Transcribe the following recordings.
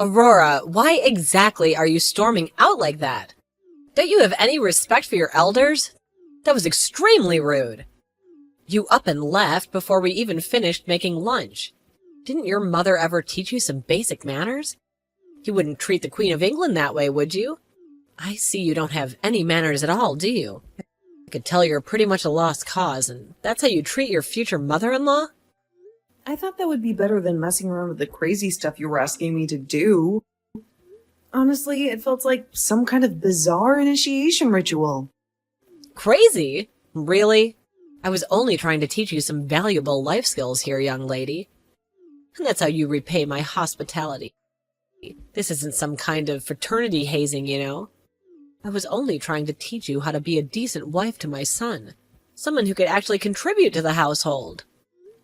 Aurora, why exactly are you storming out like that? Don't you have any respect for your elders? That was extremely rude. You up and left before we even finished making lunch. Didn't your mother ever teach you some basic manners? You wouldn't treat the Queen of England that way, would you? I see you don't have any manners at all, do you? I could tell you're pretty much a lost cause, and that's how you treat your future mother-in-law? I thought that would be better than messing around with the crazy stuff you were asking me to do. Honestly, it felt like some kind of bizarre initiation ritual. Crazy? Really? I was only trying to teach you some valuable life skills here, young lady. And that's how you repay my hospitality. This isn't some kind of fraternity hazing, you know. I was only trying to teach you how to be a decent wife to my son. Someone who could actually contribute to the household.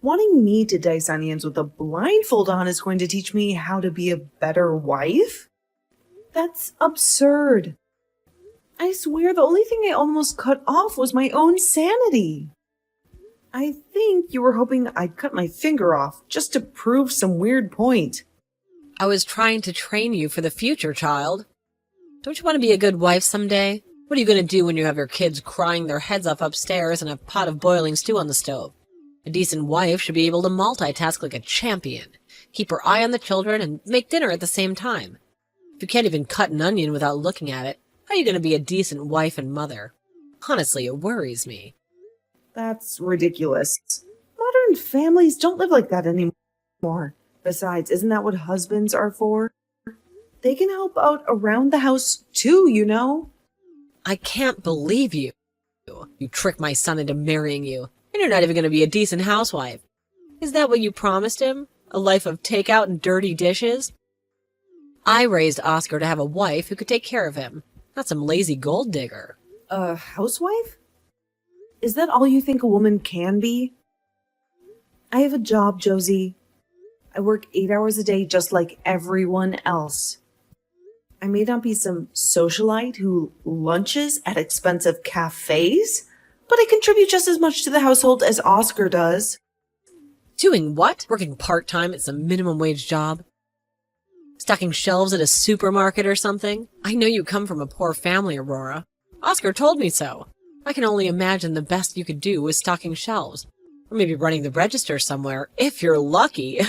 Wanting me to dice onions with a blindfold on is going to teach me how to be a better wife? That's absurd. I swear the only thing I almost cut off was my own sanity. I think you were hoping I'd cut my finger off just to prove some weird point. I was trying to train you for the future, child. Don't you want to be a good wife someday? What are you going to do when you have your kids crying their heads off upstairs and a pot of boiling stew on the stove? A decent wife should be able to multitask like a champion, keep her eye on the children, and make dinner at the same time. If you can't even cut an onion without looking at it, how are you going to be a decent wife and mother? Honestly, it worries me. That's ridiculous. Modern families don't live like that anymore. Besides, isn't that what husbands are for? They can help out around the house too, you know? I can't believe you. You tricked my son into marrying you, and you're not even going to be a decent housewife. Is that what you promised him? A life of takeout and dirty dishes? I raised Oscar to have a wife who could take care of him, not some lazy gold digger. A housewife? Is that all you think a woman can be? I have a job, Josie. I work 8 hours a day just like everyone else. I may not be some socialite who lunches at expensive cafes, but I contribute just as much to the household as Oscar does. Doing what? Working part-time at some minimum wage job? Stocking shelves at a supermarket or something? I know you come from a poor family, Aurora. Oscar told me so. I can only imagine the best you could do was stocking shelves. Or maybe running the register somewhere, if you're lucky.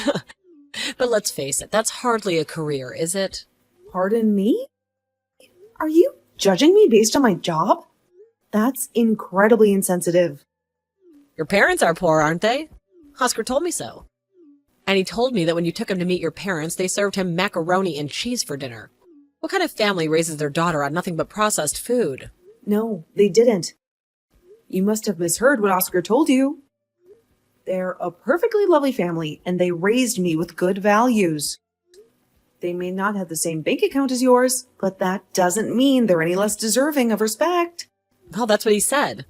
But let's face it, that's hardly a career, is it? Pardon me? Are you judging me based on my job? That's incredibly insensitive. Your parents are poor, aren't they? Oscar told me so. And he told me that when you took him to meet your parents, they served him macaroni and cheese for dinner. What kind of family raises their daughter on nothing but processed food? No, they didn't. You must have misheard what Oscar told you. They're a perfectly lovely family, and they raised me with good values. They may not have the same bank account as yours, but that doesn't mean they're any less deserving of respect. Well, that's what he said.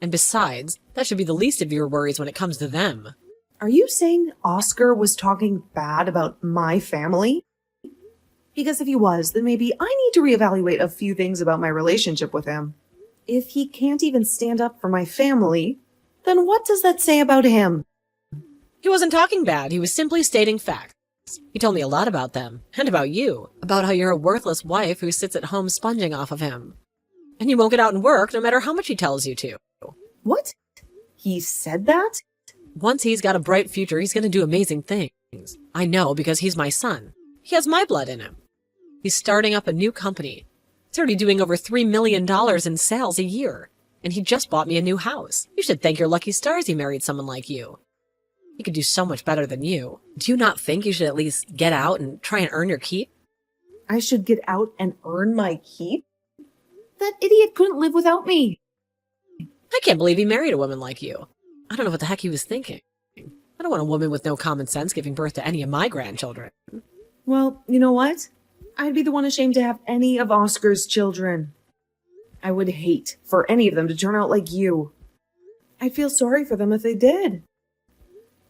And besides, that should be the least of your worries when it comes to them. Are you saying Oscar was talking bad about my family? Because if he was, then maybe I need to reevaluate a few things about my relationship with him. If he can't even stand up for my family, then what does that say about him? He wasn't talking bad. He was simply stating facts. He told me a lot about them, and about you, about how you're a worthless wife who sits at home sponging off of him. And you won't get out and work no matter how much he tells you to. What? He said that? Once he's got a bright future, he's going to do amazing things. I know because he's my son. He has my blood in him. He's starting up a new company. It's already doing over $3 million in sales a year. And he just bought me a new house. You should thank your lucky stars he married someone like you. He could do so much better than you. Do you not think you should at least get out and try and earn your keep? I should get out and earn my keep? That idiot couldn't live without me. I can't believe he married a woman like you. I don't know what the heck he was thinking. I don't want a woman with no common sense giving birth to any of my grandchildren. Well, you know what? I'd be the one ashamed to have any of Oscar's children. I would hate for any of them to turn out like you. I'd feel sorry for them if they did.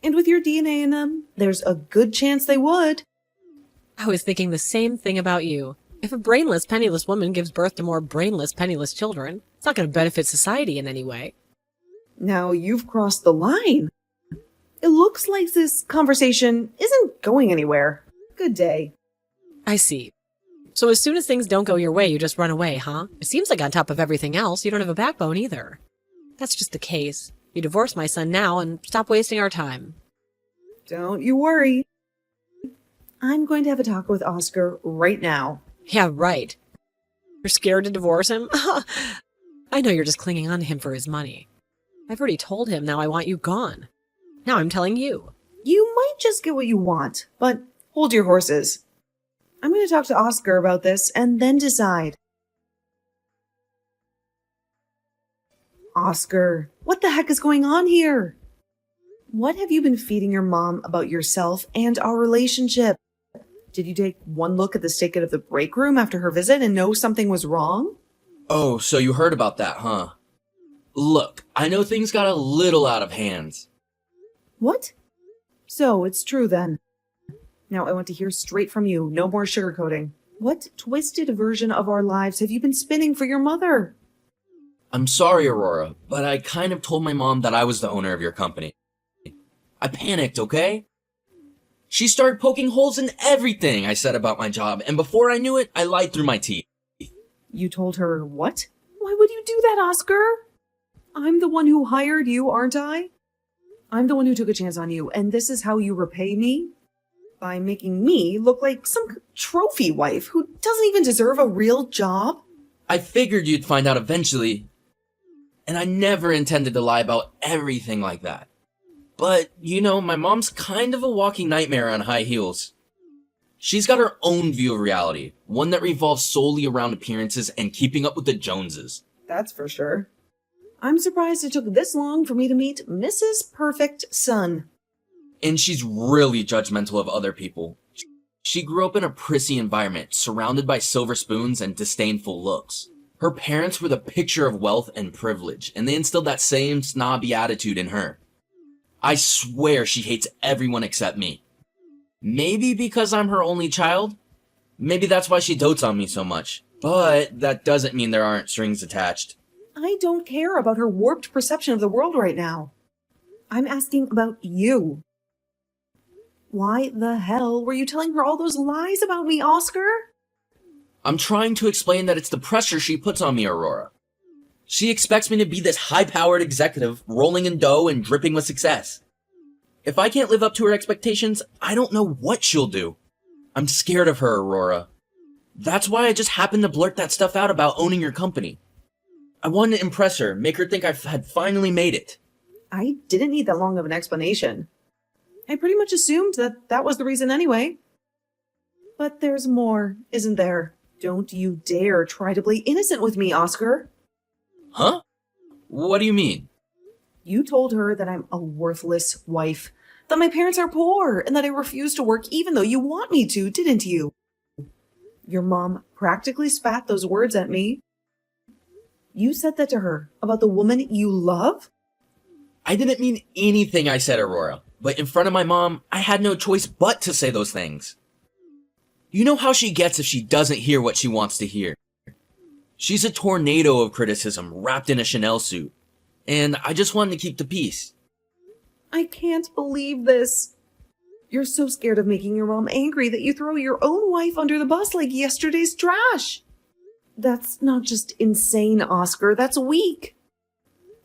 And with your DNA in them, there's a good chance they would. I was thinking the same thing about you. If a brainless, penniless woman gives birth to more brainless, penniless children, it's not going to benefit society in any way. Now you've crossed the line. It looks like this conversation isn't going anywhere. Good day. I see. So as soon as things don't go your way, you just run away, huh? It seems like on top of everything else, you don't have a backbone either. That's just the case. You divorce my son now and stop wasting our time. Don't you worry. I'm going to have a talk with Oscar right now. Yeah, right. You're scared to divorce him? I know you're just clinging on to him for his money. I've already told him now I want you gone. Now I'm telling you. You might just get what you want, but hold your horses. I'm going to talk to Oscar about this and then decide. Oscar, what the heck is going on here? What have you been feeding your mom about yourself and our relationship? Did you take one look at the state of the break room after her visit and know something was wrong? Oh, so you heard about that, huh? Look, I know things got a little out of hand. What? So it's true then. Now I want to hear straight from you, no more sugarcoating. What twisted version of our lives have you been spinning for your mother? I'm sorry, Aurora, but I kind of told my mom that I was the owner of your company. I panicked, okay? She started poking holes in everything I said about my job, and before I knew it, I lied through my teeth. You told her what? Why would you do that, Oscar? I'm the one who hired you, aren't I? I'm the one who took a chance on you, and this is how you repay me? By making me look like some trophy wife who doesn't even deserve a real job? I figured you'd find out eventually, and I never intended to lie about everything like that. But, you know, my mom's kind of a walking nightmare on high heels. She's got her own view of reality, one that revolves solely around appearances and keeping up with the Joneses. That's for sure. I'm surprised it took this long for me to meet Mrs. Perfect Son. And she's really judgmental of other people. She grew up in a prissy environment, surrounded by silver spoons and disdainful looks. Her parents were the picture of wealth and privilege, and they instilled that same snobby attitude in her. I swear she hates everyone except me. Maybe because I'm her only child? Maybe that's why she dotes on me so much. But that doesn't mean there aren't strings attached. I don't care about her warped perception of the world right now. I'm asking about you. Why the hell were you telling her all those lies about me, Oscar? I'm trying to explain that it's the pressure she puts on me, Aurora. She expects me to be this high-powered executive, rolling in dough and dripping with success. If I can't live up to her expectations, I don't know what she'll do. I'm scared of her, Aurora. That's why I just happened to blurt that stuff out about owning your company. I wanted to impress her, make her think I had finally made it. I didn't need that long of an explanation. I pretty much assumed that that was the reason anyway. But there's more, isn't there? Don't you dare try to play innocent with me, Oscar. Huh? What do you mean? You told her that I'm a worthless wife, that my parents are poor, and that I refuse to work even though you want me to, didn't you? Your mom practically spat those words at me. You said that to her about the woman you love? I didn't mean anything I said, Aurora, but in front of my mom, I had no choice but to say those things. You know how she gets if she doesn't hear what she wants to hear. She's a tornado of criticism wrapped in a Chanel suit, and I just wanted to keep the peace. I can't believe this. You're so scared of making your mom angry that you throw your own wife under the bus like yesterday's trash. That's not just insane, Oscar. That's weak.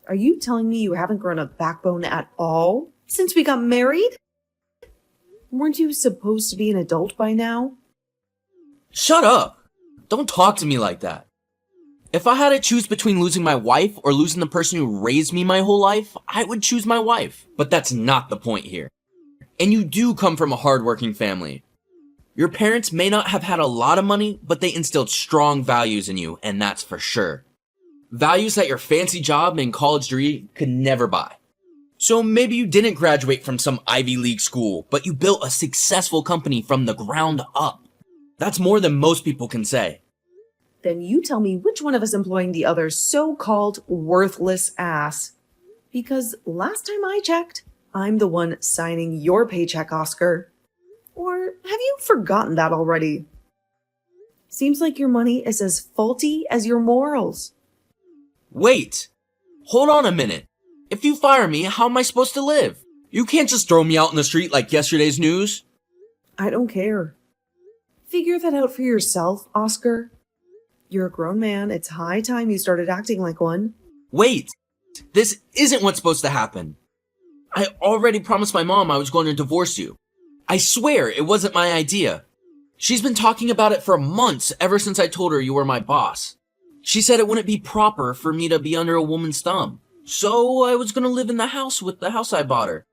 Are you telling me you haven't grown a backbone at all since we got married? Weren't you supposed to be an adult by now? Shut up! Don't talk to me like that. If I had to choose between losing my wife or losing the person who raised me my whole life, I would choose my wife. But that's not the point here. And you do come from a hardworking family. Your parents may not have had a lot of money, but they instilled strong values in you, and that's for sure. Values that your fancy job and college degree could never buy. So maybe you didn't graduate from some Ivy League school, but you built a successful company from the ground up. That's more than most people can say. Then you tell me which one of us employing the other's so-called worthless ass. Because last time I checked, I'm the one signing your paycheck, Oscar. Or have you forgotten that already? Seems like your money is as faulty as your morals. Wait! Hold on a minute. If you fire me, how am I supposed to live? You can't just throw me out in the street like yesterday's news. I don't care. Figure that out for yourself, Oscar. You're a grown man. It's high time you started acting like one. Wait! This isn't what's supposed to happen. I already promised my mom I was going to divorce you. I swear it wasn't my idea. She's been talking about it for months ever since I told her you were my boss. She said it wouldn't be proper for me to be under a woman's thumb. So I was going to live in the house with the house I bought her.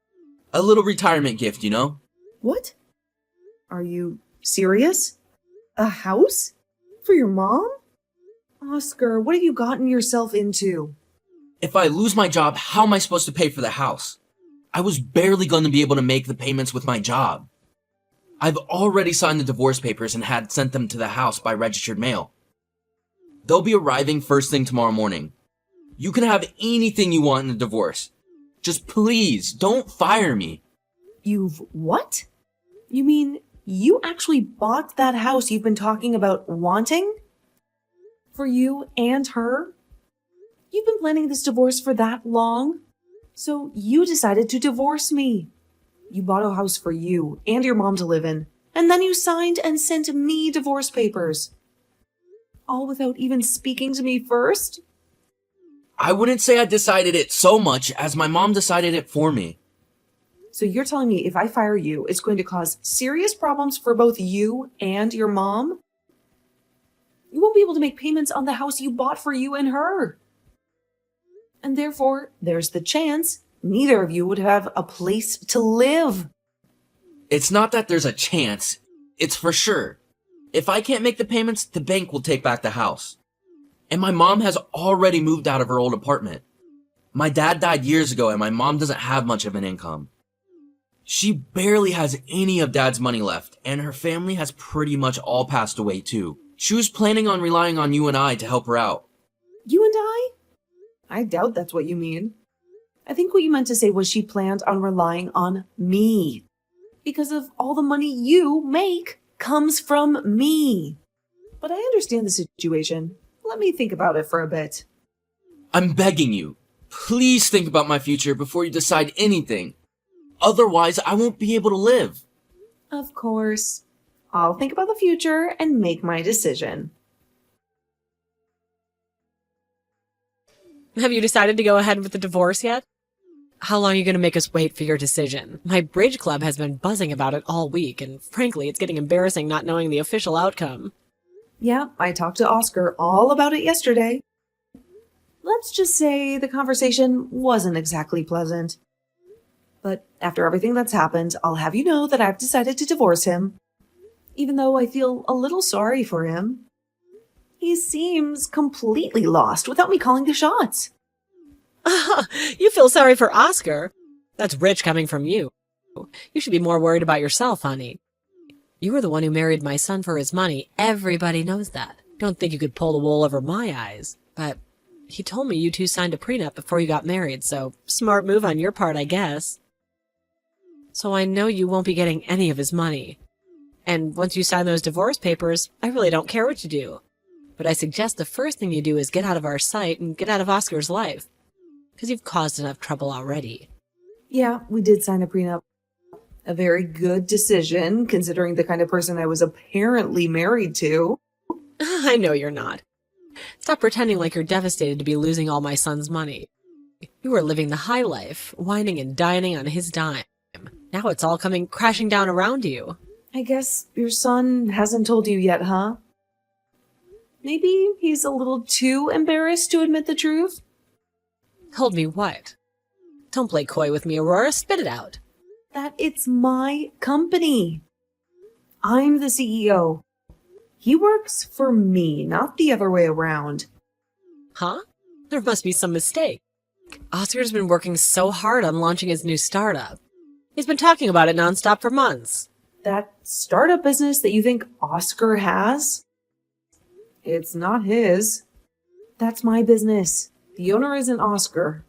A little retirement gift, you know? What? Are you serious? A house? For your mom? Oscar, what have you gotten yourself into? If I lose my job, how am I supposed to pay for the house? I was barely going to be able to make the payments with my job. I've already signed the divorce papers and had sent them to the house by registered mail. They'll be arriving first thing tomorrow morning. You can have anything you want in the divorce. Just please, don't fire me. You've what? You mean you actually bought that house you've been talking about wanting? For you and her? You've been planning this divorce for that long? So you decided to divorce me. You bought a house for you and your mom to live in, and then you signed and sent me divorce papers. All without even speaking to me first? I wouldn't say I decided it so much as my mom decided it for me. So you're telling me if I fire you, it's going to cause serious problems for both you and your mom? You won't be able to make payments on the house you bought for you and her. And therefore, there's the chance neither of you would have a place to live. It's not that there's a chance, it's for sure. If I can't make the payments, the bank will take back the house. And my mom has already moved out of her old apartment. My dad died years ago and my mom doesn't have much of an income. She barely has any of Dad's money left, and her family has pretty much all passed away too. She was planning on relying on you and I to help her out. You and I? I doubt that's what you mean. I think what you meant to say was she planned on relying on me. Because of all the money you make comes from me. But I understand the situation. Let me think about it for a bit. I'm begging you, please think about my future before you decide anything. Otherwise, I won't be able to live. Of course. I'll think about the future and make my decision. Have you decided to go ahead with the divorce yet? How long are you going to make us wait for your decision? My bridge club has been buzzing about it all week, and frankly, it's getting embarrassing not knowing the official outcome. Yeah, I talked to Oscar all about it yesterday. Let's just say the conversation wasn't exactly pleasant. But after everything that's happened, I'll have you know that I've decided to divorce him. Even though I feel a little sorry for him. He seems completely lost without me calling the shots. You feel sorry for Oscar? That's rich coming from you. You should be more worried about yourself, honey. You were the one who married my son for his money. Everybody knows that. Don't think you could pull the wool over my eyes. But he told me you two signed a prenup before you got married, so smart move on your part, I guess. So I know you won't be getting any of his money. And once you sign those divorce papers, I really don't care what you do. But I suggest the first thing you do is get out of our sight and get out of Oscar's life. Because you've caused enough trouble already. Yeah, we did sign a prenup. A very good decision, considering the kind of person I was apparently married to. I know you're not. Stop pretending like you're devastated to be losing all my son's money. You were living the high life, whining and dining on his dime. Now it's all coming crashing down around you. I guess your son hasn't told you yet, huh? Maybe he's a little too embarrassed to admit the truth? Told me what? Don't play coy with me, Aurora. Spit it out. That it's my company. I'm the CEO. He works for me, not the other way around. Huh? There must be some mistake. Oscar's been working so hard on launching his new startup. He's been talking about it nonstop for months. That startup business that you think Oscar has? It's not his. That's my business. The owner isn't Oscar.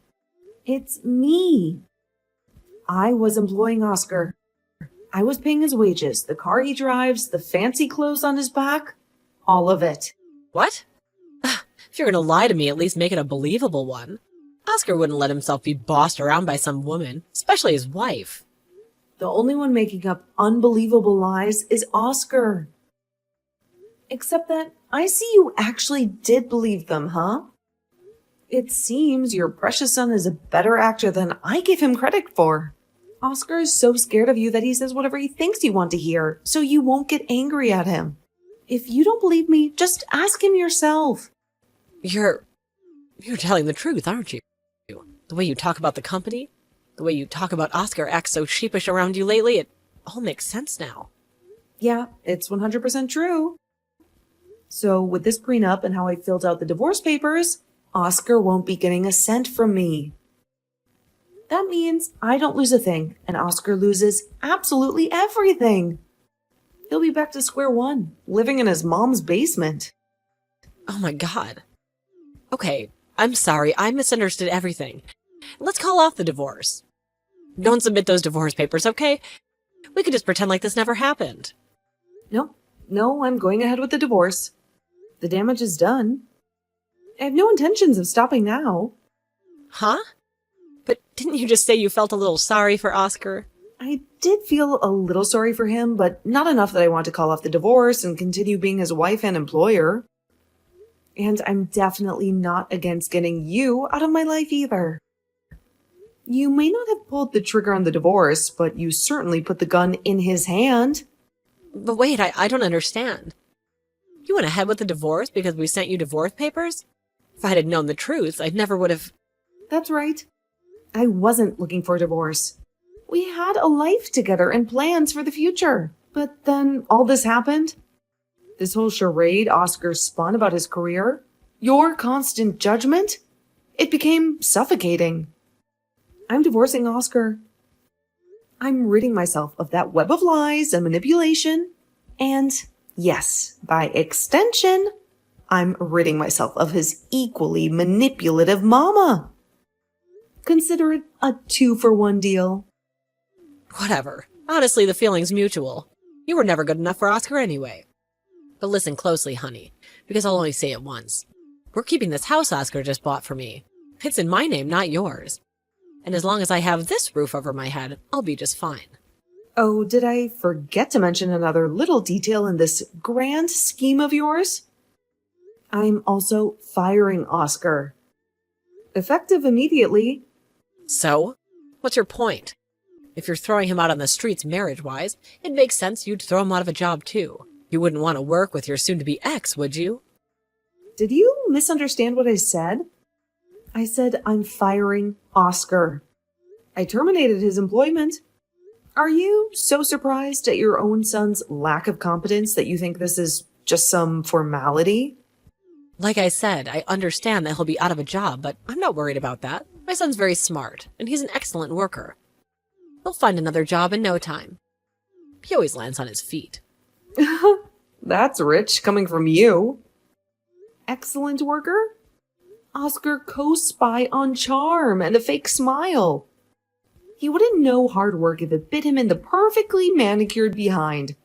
It's me. I was employing Oscar. I was paying his wages, the car he drives, the fancy clothes on his back. All of it. What? If you're gonna lie to me, at least make it a believable one. Oscar wouldn't let himself be bossed around by some woman, especially his wife. The only one making up unbelievable lies is Oscar. Except that I see you actually did believe them, huh? It seems your precious son is a better actor than I give him credit for. Oscar is so scared of you that he says whatever he thinks you want to hear, so you won't get angry at him. If you don't believe me, just ask him yourself. You're telling the truth, aren't you? The way you talk about the company, the way you talk about Oscar acts so sheepish around you lately, it all makes sense now. Yeah, it's 100% true. So with this prenup and how I filled out the divorce papers, Oscar won't be getting a cent from me. That means I don't lose a thing, and Oscar loses absolutely everything. He'll be back to square one, living in his mom's basement. Oh my god. Okay, I'm sorry, I misunderstood everything. Let's call off the divorce. Don't submit those divorce papers, okay? We could just pretend like this never happened. No, I'm going ahead with the divorce. The damage is done. I have no intentions of stopping now. Huh? But didn't you just say you felt a little sorry for Oscar? I did feel a little sorry for him, but not enough that I want to call off the divorce and continue being his wife and employer. And I'm definitely not against getting you out of my life either. You may not have pulled the trigger on the divorce, but you certainly put the gun in his hand. But wait, I don't understand. You went ahead with the divorce because we sent you divorce papers? If I had known the truth, I never would have... That's right. I wasn't looking for a divorce. We had a life together and plans for the future. But then all this happened. This whole charade Oscar spun about his career, your constant judgment, it became suffocating. I'm divorcing Oscar. I'm ridding myself of that web of lies and manipulation. And yes, by extension, I'm ridding myself of his equally manipulative mama. Consider it a 2-for-1 deal. Whatever. Honestly, the feeling's mutual. You were never good enough for Oscar anyway. But listen closely, honey, because I'll only say it once. We're keeping this house Oscar just bought for me. It's in my name, not yours. And as long as I have this roof over my head, I'll be just fine. Oh, did I forget to mention another little detail in this grand scheme of yours? I'm also firing Oscar. Effective immediately. So? What's your point? If you're throwing him out on the streets marriage-wise, it makes sense you'd throw him out of a job too. You wouldn't want to work with your soon-to-be ex, would you? Did you misunderstand what I said? I said I'm firing Oscar. I terminated his employment. Are you so surprised at your own son's lack of competence that you think this is just some formality? Like I said, I understand that he'll be out of a job, but I'm not worried about that. My son's very smart, and he's an excellent worker. He'll find another job in no time. He always lands on his feet. That's rich coming from you. Excellent worker? Oscar co-spy on charm and a fake smile. He wouldn't know hard work if it bit him in the perfectly manicured behind.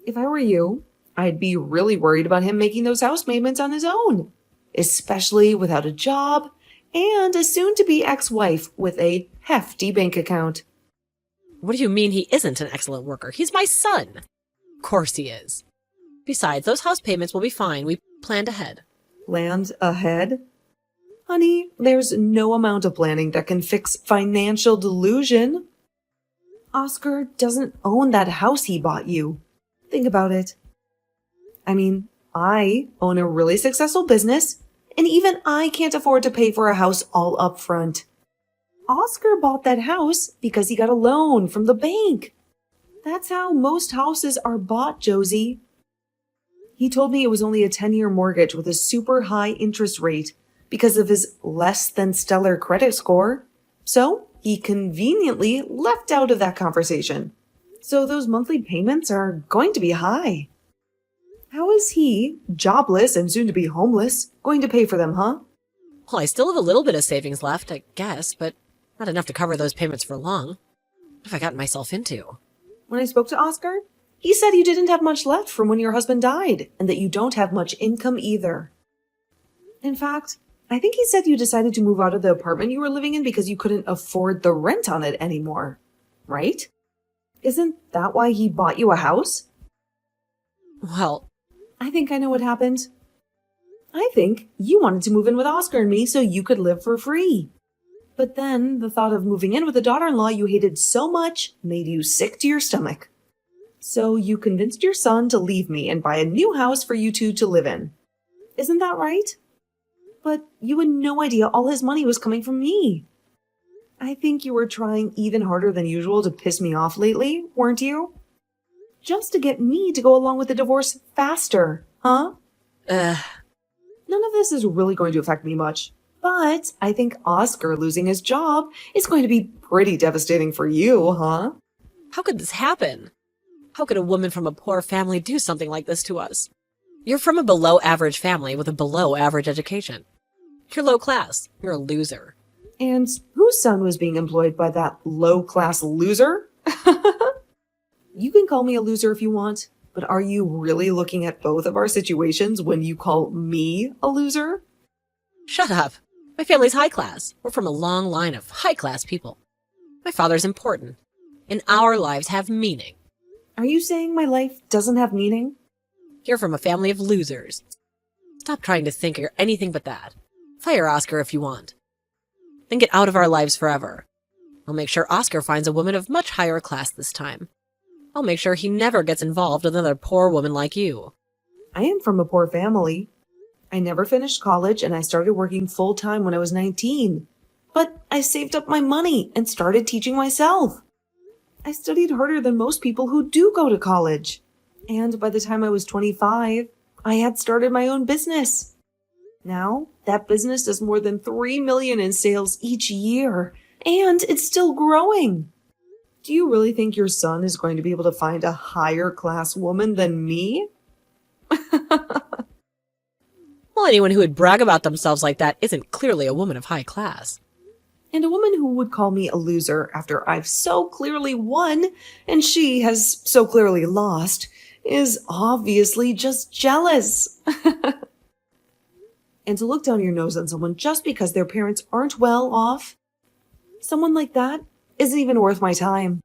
If I were you, I'd be really worried about him making those house payments on his own, especially without a job and a soon-to-be ex-wife with a hefty bank account. What do you mean he isn't an excellent worker? He's my son. Of course he is. Besides, those house payments will be fine. We planned ahead. Planned ahead? Honey, there's no amount of planning that can fix financial delusion. Oscar doesn't own that house he bought you. Think about it. I mean, I own a really successful business, and even I can't afford to pay for a house all up front. Oscar bought that house because he got a loan from the bank. That's how most houses are bought, Josie. He told me it was only a 10-year mortgage with a super high interest rate because of his less than stellar credit score. So he conveniently left out of that conversation. So those monthly payments are going to be high. How is he, jobless and soon to be homeless, going to pay for them, huh? Well, I still have a little bit of savings left, I guess, but not enough to cover those payments for long. What have I gotten myself into? When I spoke to Oscar, he said you didn't have much left from when your husband died, and that you don't have much income either. In fact, I think he said you decided to move out of the apartment you were living in because you couldn't afford the rent on it anymore, right? Isn't that why he bought you a house? Well, I think I know what happened. I think you wanted to move in with Oscar and me so you could live for free. But then the thought of moving in with a daughter-in-law you hated so much made you sick to your stomach. So you convinced your son to leave me and buy a new house for you two to live in. Isn't that right? But you had no idea all his money was coming from me. I think you were trying even harder than usual to piss me off lately, weren't you? Just to get me to go along with the divorce faster, huh? None of this is really going to affect me much, but I think Oscar losing his job is going to be pretty devastating for you, huh? How could this happen? How could a woman from a poor family do something like this to us? You're from a below-average family with a below-average education. You're low class. You're a loser. And whose son was being employed by that low-class loser? You can call me a loser if you want, but are you really looking at both of our situations when you call me a loser? Shut up. My family's high class. We're from a long line of high-class people. My father's important, and our lives have meaning. Are you saying my life doesn't have meaning? You're from a family of losers. Stop trying to think you're anything but that. Fire Oscar if you want. Then get out of our lives forever. I'll make sure Oscar finds a woman of much higher class this time. I'll make sure he never gets involved with another poor woman like you. I am from a poor family. I never finished college and I started working full-time when I was 19. But I saved up my money and started teaching myself. I studied harder than most people who do go to college. And by the time I was 25, I had started my own business. Now, that business does more than $3 million in sales each year, and it's still growing. Do you really think your son is going to be able to find a higher class woman than me? Well, anyone who would brag about themselves like that isn't clearly a woman of high class. And a woman who would call me a loser after I've so clearly won and she has so clearly lost is obviously just jealous. And to look down your nose on someone just because their parents aren't well off, someone like that isn't even worth my time.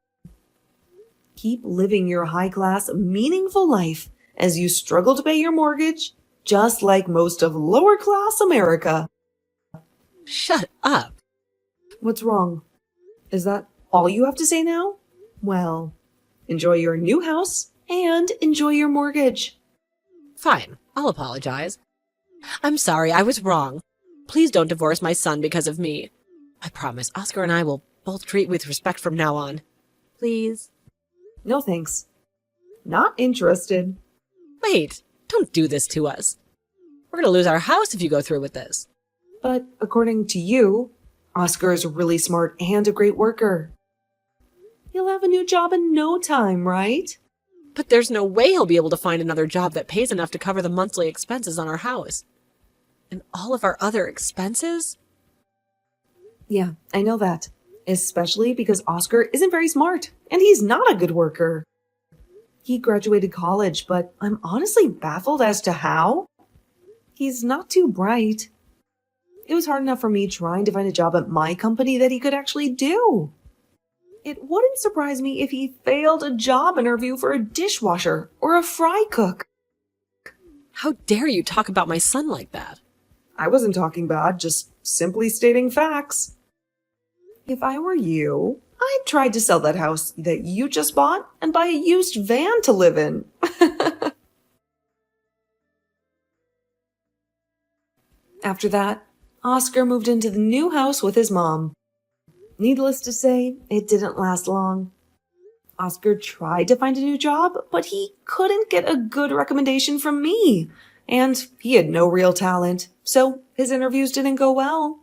Keep living your high-class, meaningful life as you struggle to pay your mortgage, just like most of lower-class America. Shut up. What's wrong? Is that all you have to say now? Well, enjoy your new house and enjoy your mortgage. Fine, I'll apologize. I'm sorry, I was wrong. Please don't divorce my son because of me. I promise Oscar and I will both treat with respect from now on. Please? No thanks. Not interested. Wait, don't do this to us. We're gonna lose our house if you go through with this. But according to you, Oscar is really smart and a great worker. He'll have a new job in no time, right? But there's no way he'll be able to find another job that pays enough to cover the monthly expenses on our house. And all of our other expenses? Yeah, I know that. Especially because Oscar isn't very smart, and he's not a good worker. He graduated college, but I'm honestly baffled as to how. He's not too bright. It was hard enough for me trying to find a job at my company that he could actually do. It wouldn't surprise me if he failed a job interview for a dishwasher or a fry cook. How dare you talk about my son like that? I wasn't talking bad, just simply stating facts. If I were you, I'd try to sell that house that you just bought and buy a used van to live in. After that, Oscar moved into the new house with his mom. Needless to say, it didn't last long. Oscar tried to find a new job, but he couldn't get a good recommendation from me. And he had no real talent, so his interviews didn't go well.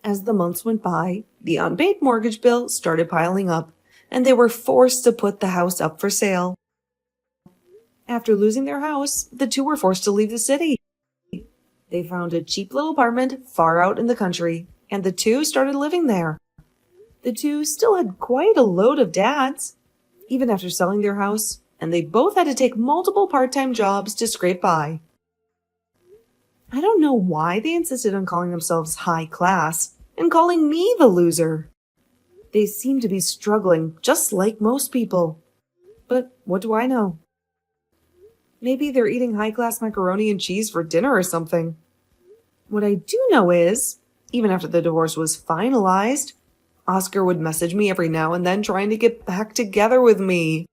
As the months went by, the unpaid mortgage bill started piling up, and they were forced to put the house up for sale. After losing their house, the two were forced to leave the city. They found a cheap little apartment far out in the country, and the two started living there. The two still had quite a load of dads, even after selling their house, and they both had to take multiple part-time jobs to scrape by. I don't know why they insisted on calling themselves high class and calling me the loser. They seem to be struggling just like most people. But what do I know? Maybe they're eating high-class macaroni and cheese for dinner or something. What I do know is, even after the divorce was finalized, Oscar would message me every now and then trying to get back together with me.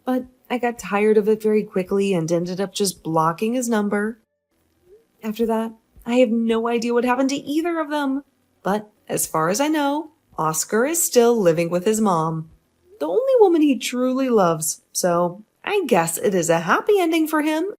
But I got tired of it very quickly and ended up just blocking his number. After that, I have no idea what happened to either of them. But as far as I know, Oscar is still living with his mom, the only woman he truly loves, so I guess it is a happy ending for him